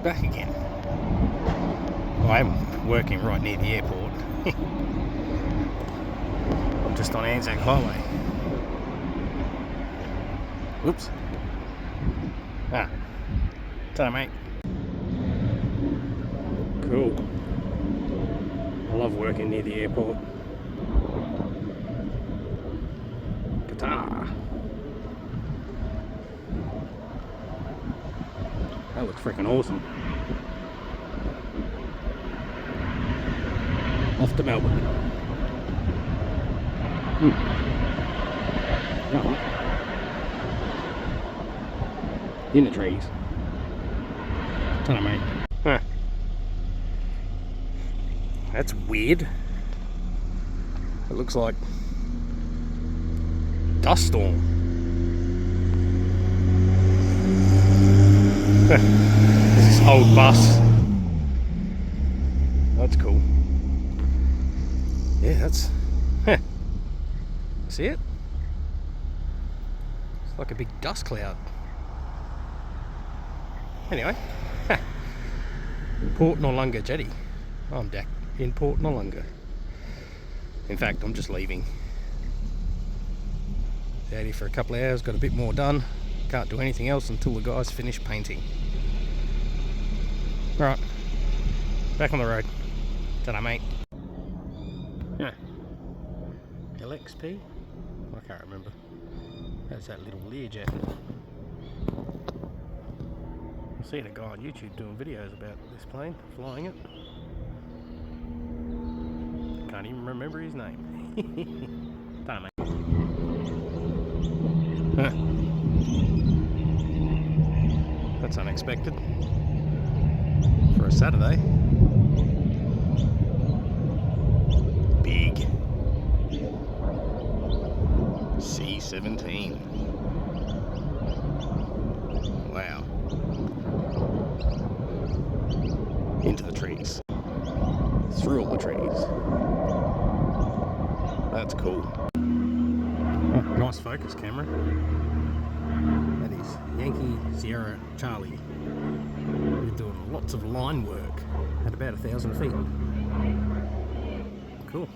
back again. Well, I'm working right near the airport. I'm just on Anzac Highway. Whoops. Ta-da, mate. Cool. I love working near the airport. Qatar. That looks freaking awesome. Off to Melbourne. No. In the trees. Ta-da, mate. That's weird. It looks like dust storm. There's this old bus. That's cool. Yeah, that's... See it? It's like a big dust cloud. Anyway. Port Noarlunga Jetty. I'm back in Port Noarlunga. In fact, I'm just leaving. Out here for a couple of hours, got a bit more done. Can't do anything else until the guys finish painting. Right, back on the road. Ta-da, mate. Yeah. LXP? I can't remember. That's that little Learjet. I've seen a guy on YouTube doing videos about this plane, flying it. Can't even remember his name. Ta-da, mate. That's unexpected for a Saturday. Big C-17. Wow. Into the trees. Through all the trees. That's cool. Oh, nice focus camera. That is Yankee Sierra Charlie. We're doing lots of line work at about 1,000 feet. Cool.